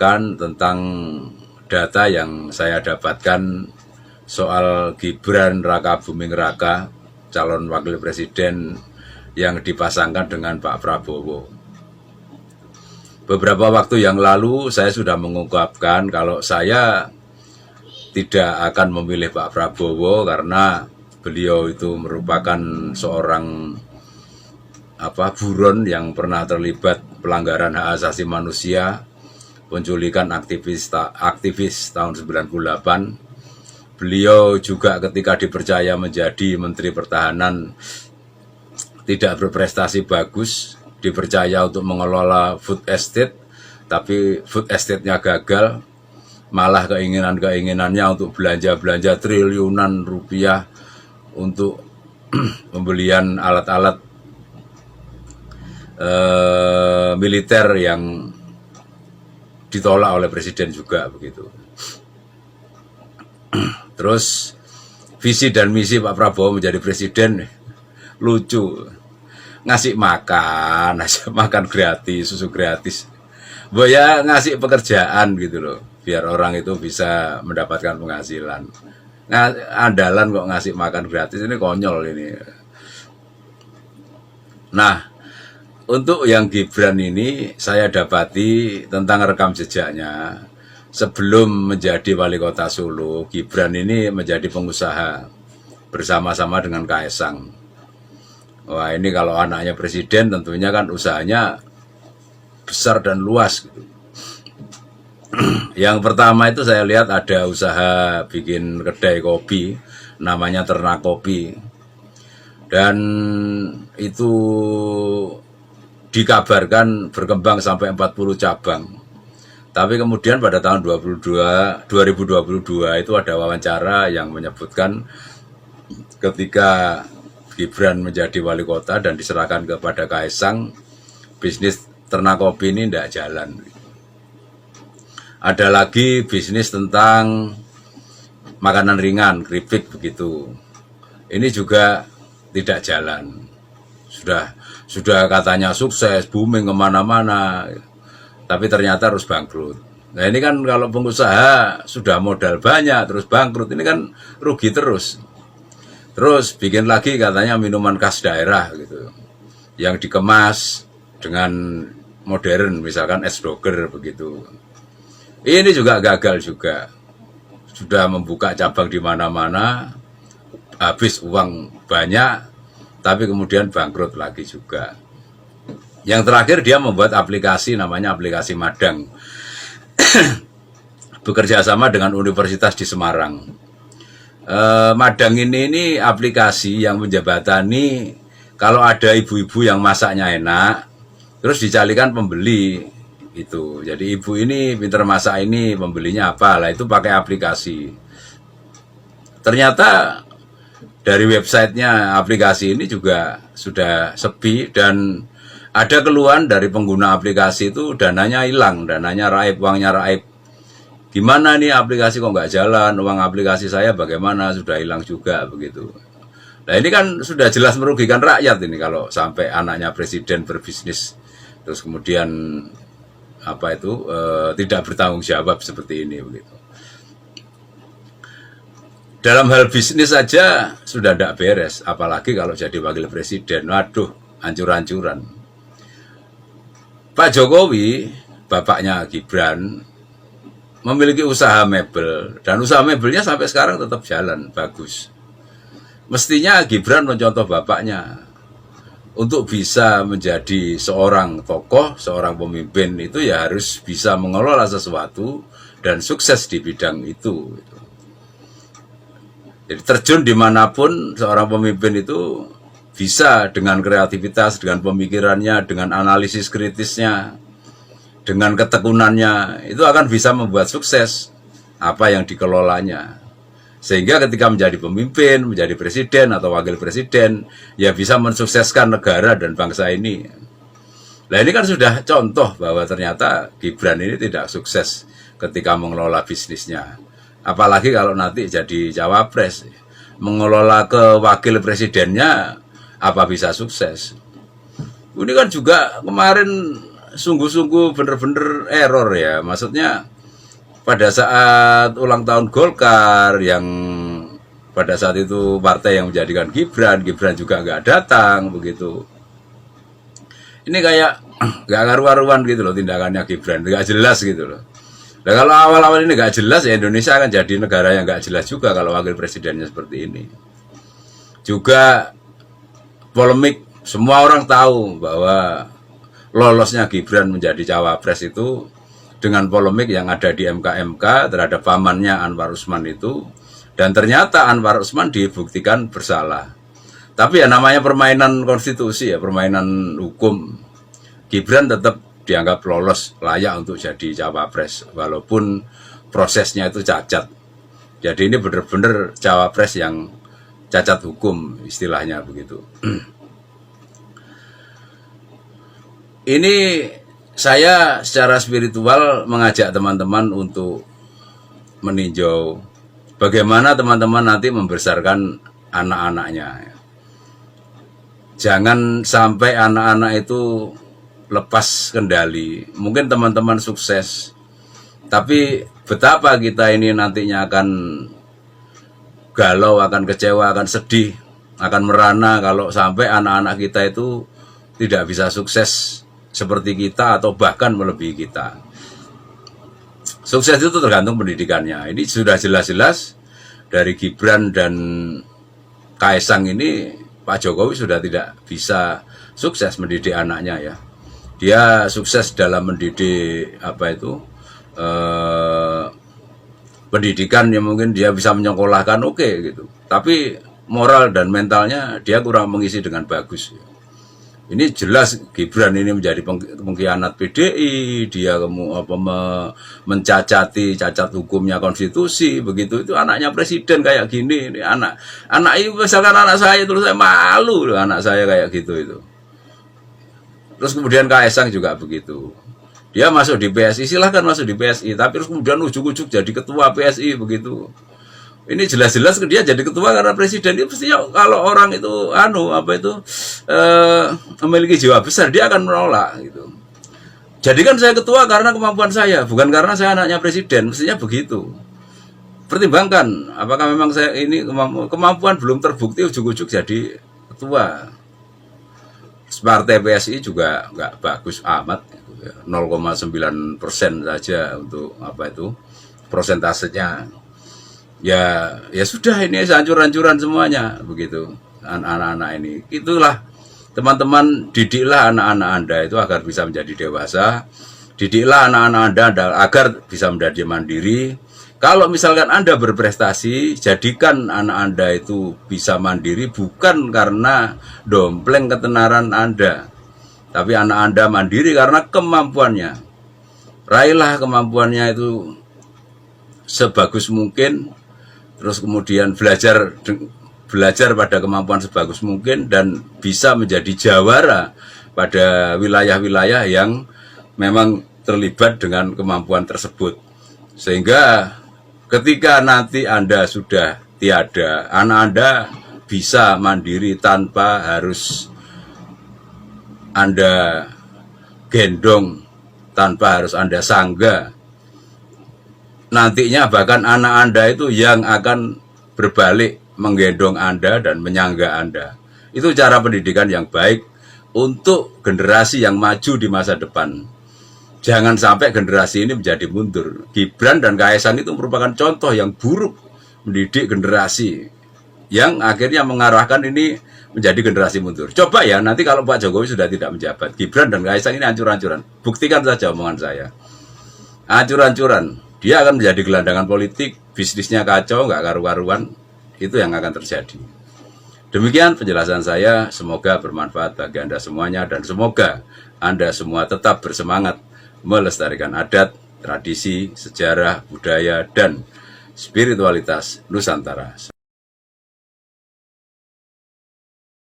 mengungkapkan tentang data yang saya dapatkan soal Gibran Raka Buming Raka, calon wakil presiden yang dipasangkan dengan Pak Prabowo. Beberapa waktu yang lalu saya sudah mengungkapkan kalau saya tidak akan memilih Pak Prabowo karena beliau itu merupakan seorang buron yang pernah terlibat pelanggaran hak asasi manusia, penculikan aktivis tahun 98. Beliau juga ketika dipercaya menjadi Menteri Pertahanan tidak berprestasi bagus, dipercaya untuk mengelola food estate, tapi food estate-nya gagal, malah keinginannya untuk belanja triliunan rupiah untuk pembelian alat-alat militer yang ditolak oleh presiden juga begitu. Terus visi dan misi Pak Prabowo menjadi presiden lucu, ngasih makan gratis, susu gratis, ya ngasih pekerjaan gitu loh, biar orang itu bisa mendapatkan penghasilan. Nah, andalan kok ngasih makan gratis, ini konyol ini. Nah, untuk yang Gibran ini saya dapati tentang rekam jejaknya. Sebelum menjadi wali kota Solo, Gibran ini menjadi pengusaha bersama-sama dengan Kaesang. Wah, ini kalau anaknya presiden tentunya kan usahanya besar dan luas gitu. Yang pertama itu saya lihat ada usaha bikin kedai kopi, namanya Ternak Kopi. Dan itu dikabarkan berkembang sampai 40 cabang. Tapi kemudian pada tahun 2022 itu ada wawancara yang menyebutkan ketika Gibran menjadi wali kota dan diserahkan kepada Kaesang, bisnis Ternak Kopi ini tidak jalan. Ada lagi bisnis tentang makanan ringan, keripik begitu. Ini juga tidak jalan. Sudah katanya sukses, booming kemana-mana, tapi ternyata harus bangkrut. Nah ini kan kalau pengusaha sudah modal banyak terus bangkrut, ini kan rugi terus. Terus bikin lagi katanya minuman khas daerah gitu, yang dikemas dengan modern, misalkan es doger begitu. Ini juga gagal juga. Sudah membuka cabang di mana-mana, habis uang banyak, tapi kemudian bangkrut lagi juga. Yang terakhir dia membuat aplikasi namanya aplikasi Madang. Bekerja sama dengan Universitas di Semarang. Madang ini aplikasi yang menjembatani kalau ada ibu-ibu yang masaknya enak, terus dicarikan pembeli itu. Jadi ibu ini pintar masak ini, pembelinya apa? Lah itu pakai aplikasi. Ternyata dari websitenya aplikasi ini juga sudah sepi dan ada keluhan dari pengguna aplikasi itu dananya hilang, dananya raib, uangnya raib. Gimana nih aplikasi kok nggak jalan, uang aplikasi saya bagaimana, sudah hilang juga begitu. Nah ini kan sudah jelas merugikan rakyat ini kalau sampai anaknya presiden berbisnis terus kemudian tidak bertanggung jawab seperti ini begitu. Dalam hal bisnis saja sudah tidak beres, apalagi kalau jadi wakil presiden. Waduh, hancur-hancuran. Pak Jokowi, bapaknya Gibran, memiliki usaha mebel. Dan usaha mebelnya sampai sekarang tetap jalan, bagus. Mestinya Gibran mencontoh bapaknya. Untuk bisa menjadi seorang tokoh, seorang pemimpin itu ya harus bisa mengelola sesuatu dan sukses di bidang itu. Jadi terjun dimanapun seorang pemimpin itu bisa dengan kreativitas, dengan pemikirannya, dengan analisis kritisnya, dengan ketekunannya, itu akan bisa membuat sukses apa yang dikelolanya. Sehingga ketika menjadi pemimpin, menjadi presiden atau wakil presiden, ya bisa mensukseskan negara dan bangsa ini. Nah ini kan sudah contoh bahwa ternyata Gibran ini tidak sukses ketika mengelola bisnisnya. Apalagi kalau nanti jadi cawapres, mengelola ke wakil presidennya, apa bisa sukses? Ini kan juga kemarin sungguh-sungguh bener-bener error ya. Maksudnya pada saat ulang tahun Golkar yang pada saat itu partai yang menjadikan Gibran juga nggak datang begitu. Ini kayak nggak karu-karuan gitu loh tindakannya Gibran, nggak jelas gitu loh. Nah kalau awal-awal ini nggak jelas ya Indonesia akan jadi negara yang nggak jelas juga kalau wakil presidennya seperti ini. Juga polemik, semua orang tahu bahwa lolosnya Gibran menjadi cawapres itu dengan polemik yang ada di MK terhadap pamannya Anwar Usman itu, dan ternyata Anwar Usman dibuktikan bersalah. Tapi ya namanya permainan konstitusi ya, permainan hukum. Gibran tetap dianggap lolos, layak untuk jadi cawapres walaupun prosesnya itu cacat. Jadi ini benar-benar cawapres yang cacat hukum istilahnya begitu. Ini saya secara spiritual mengajak teman-teman untuk meninjau bagaimana teman-teman nanti membesarkan anak-anaknya. Jangan sampai anak-anak itu lepas kendali. Mungkin teman-teman sukses, tapi betapa kita ini nantinya akan galau, akan kecewa, akan sedih, akan merana kalau sampai anak-anak kita itu tidak bisa sukses seperti kita atau bahkan melebihi kita. Sukses itu tergantung pendidikannya. Ini sudah jelas-jelas dari Gibran dan Kaisang ini, Pak Jokowi sudah tidak bisa sukses mendidik anaknya ya. Dia sukses dalam mendidik pendidikan yang mungkin dia bisa menyekolahkan oke gitu. Tapi moral dan mentalnya dia kurang mengisi dengan bagus. Ini jelas Gibran ini menjadi pengkhianat PDI, dia mencacati cacat hukumnya konstitusi, begitu itu anaknya presiden kayak gini. Ini anak itu misalkan anak saya terus saya malu loh anak saya kayak gitu itu. Terus kemudian Kaisang juga begitu. Dia masuk di PSI, silahkan masuk di PSI, tapi terus kemudian ujuk-ujuk jadi ketua PSI begitu. Ini jelas-jelas dia jadi ketua karena presiden. Itu pastinya kalau orang itu memiliki jiwa besar, dia akan menolak gitu. Jadikan saya ketua karena kemampuan saya, bukan karena saya anaknya presiden. Mestinya begitu. Pertimbangkan apakah memang saya ini kemampuan belum terbukti, ujuk-ujuk jadi ketua. Partai PSI juga nggak bagus amat, 0,9% saja untuk prosentasenya. Ya sudah, ini hancur-hancuran semuanya begitu anak-anak ini. Itulah teman-teman, didiklah anak-anak Anda itu agar bisa menjadi dewasa. Didiklah anak-anak Anda agar bisa menjadi mandiri. Kalau misalkan Anda berprestasi, jadikan anak Anda itu bisa mandiri bukan karena dompleng ketenaran Anda, tapi anak Anda mandiri karena kemampuannya. Raihlah kemampuannya itu sebagus mungkin, terus kemudian belajar pada kemampuan sebagus mungkin dan bisa menjadi jawara pada wilayah-wilayah yang memang terlibat dengan kemampuan tersebut. Sehingga ketika nanti Anda sudah tiada, anak Anda bisa mandiri tanpa harus Anda gendong, tanpa harus Anda sangga. Nantinya bahkan anak Anda itu yang akan berbalik menggendong Anda dan menyangga Anda. Itu cara pendidikan yang baik untuk generasi yang maju di masa depan. Jangan sampai generasi ini menjadi mundur. Gibran dan Kaisang itu merupakan contoh yang buruk mendidik generasi yang akhirnya mengarahkan ini menjadi generasi mundur. Coba ya nanti kalau Pak Jokowi sudah tidak menjabat, Gibran dan Kaisang ini hancur-hancuran. Buktikan saja omongan saya. Hancur-hancuran. Dia akan menjadi gelandangan politik, bisnisnya kacau, nggak karu-karuan. Itu yang akan terjadi. Demikian penjelasan saya, semoga bermanfaat bagi Anda semuanya dan semoga Anda semua tetap bersemangat melestarikan adat, tradisi, sejarah, budaya, dan spiritualitas Nusantara.